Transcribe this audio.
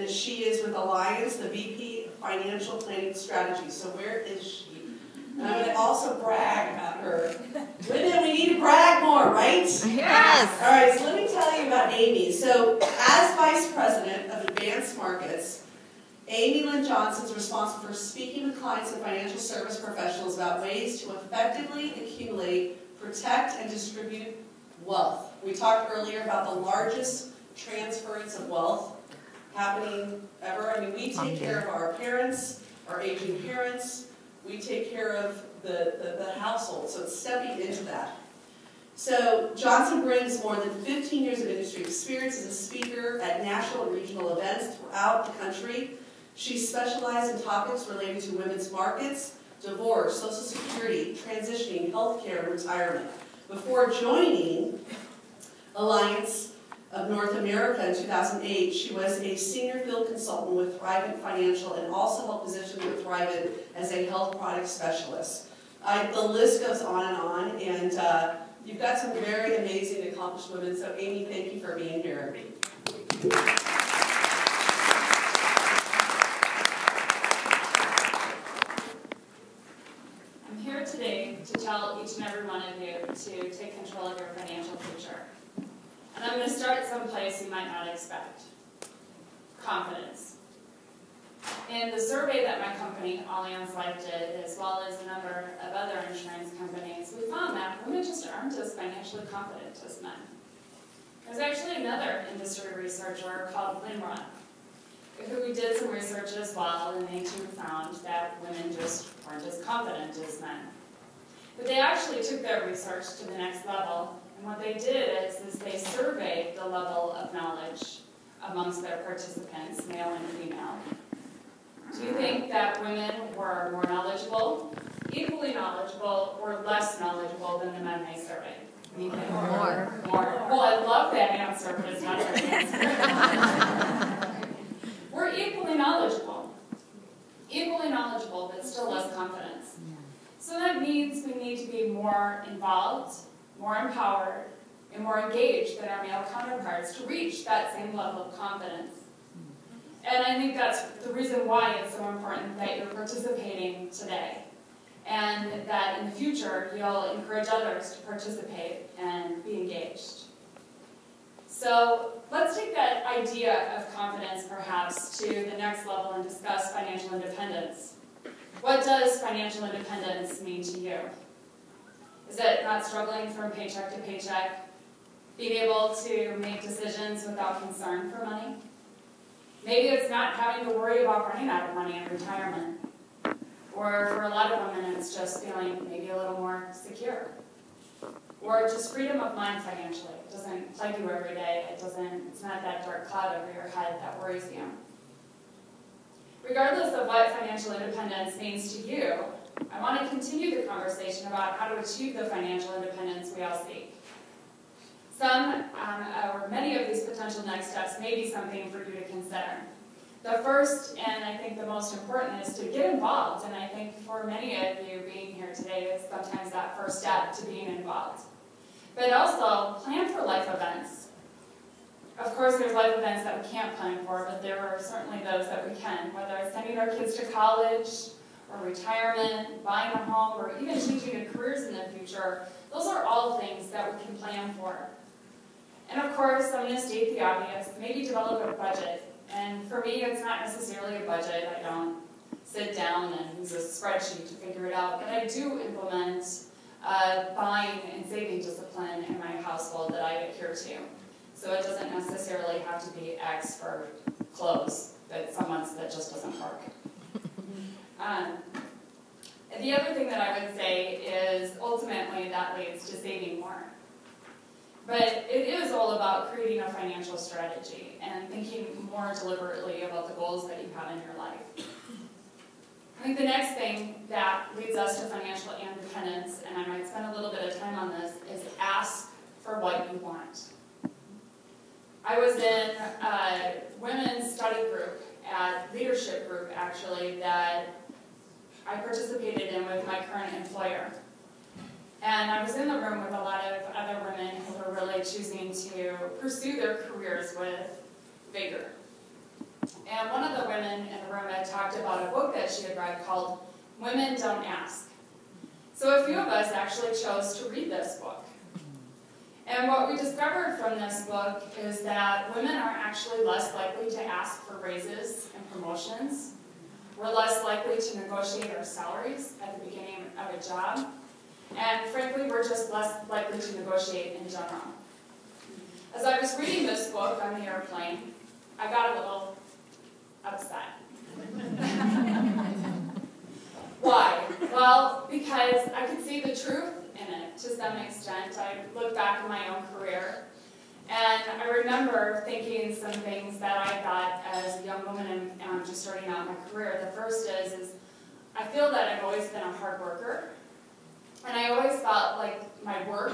and she is with Alliance, the VP of Financial Planning Strategy. So where is she? And I'm going to also brag about her. Women, we need to brag more, right? Yes. All right, so let me tell you about Aimee. So as Vice President of Advanced Markets, Aimee Lynn Johnson is responsible for speaking with clients and financial service professionals about ways to effectively accumulate, protect, and distribute wealth. We talked earlier about the largest transference of wealth happening ever. I mean, we take care of our parents, our aging parents. We take care of the household, so it's stepping into that. So Johnson brings more than 15 years of industry experience as a speaker at national and regional events throughout the country. She specialized in topics related to women's markets, divorce, Social Security, transitioning, healthcare, and retirement. Before joining Alliance of North America in 2008, she was a senior field consultant with Thrivent Financial and also held positions with Thrivent as a health product specialist. The list goes on, and you've got some very amazing, accomplished women. So, Aimee, thank you for being here. I'm here today to tell each and every one of you to take control of your financial future. And I'm going to start someplace you might not expect. Confidence. In the survey that my company, Allianz Life, did, as well as a number of other insurance companies, we found that women just aren't as financially confident as men. There's actually another industry researcher called Lynrod, who did some research as well, and they too found that women just weren't as confident as men. But they actually took their research to the next level. And what they did is they surveyed the level of knowledge amongst their participants, male and female. Do you think that women were more knowledgeable, equally knowledgeable, or less knowledgeable than the men they surveyed? Anything? More. Well, I love that answer, but it's not the right answer. We're equally knowledgeable. Equally knowledgeable, but still less confidence. So that means we need to be more involved, more empowered, and more engaged than our male counterparts to reach that same level of confidence. And I think that's the reason why it's so important that you're participating today, and that in the future you'll encourage others to participate and be engaged. So let's take that idea of confidence perhaps to the next level and discuss financial independence. What does financial independence mean to you? Is it not struggling from paycheck to paycheck? Being able to make decisions without concern for money? Maybe it's not having to worry about running out of money in retirement. Or for a lot of women, it's just feeling maybe a little more secure. Or just freedom of mind financially. It doesn't plague you every day. It's not that dark cloud over your head that worries you. Regardless of what financial independence means to you, I want to continue the conversation about how to achieve the financial independence we all seek. Some, or many of these potential next steps may be something for you to consider. The first, and I think the most important, is to get involved. And I think for many of you, being here today is sometimes that first step to being involved. But also, plan for life events. Of course, there's life events that we can't plan for, but there are certainly those that we can, whether it's sending our kids to college, or retirement, buying a home, or even changing careers in the future. Those are all things that we can plan for. And of course, I'm going to state the obvious, maybe develop a budget. And for me, it's not necessarily a budget. I don't sit down and use a spreadsheet to figure it out, but I do implement buying and saving discipline in my household that I adhere to. So it doesn't necessarily have to be X for clothes, but some months that just doesn't work. The other thing that I would say is ultimately that leads to saving more. But it is all about creating a financial strategy and thinking more deliberately about the goals that you have in your life. I think the next thing that leads us to financial independence, and I might spend a little bit of time on this, is ask for what you want. I was in a women's study group, leadership group actually, that I participated in with my current employer. And I was in the room with a lot of other women who were really choosing to pursue their careers with vigor. and one of the women in the room had talked about a book that she had read called Women Don't Ask. So a few of us actually chose to read this book. And what we discovered from this book is that women are actually less likely to ask for raises and promotions. We're less likely to negotiate our salaries at the beginning of a job. And frankly, we're just less likely to negotiate in general. As I was reading this book on the airplane, I got a little upset. Why? Well, because I could see the truth in it to some extent. I look back at my own career, and I remember thinking some things that I thought as a young woman and just starting out my career. The first is I feel that I've always been a hard worker, and I always felt like my work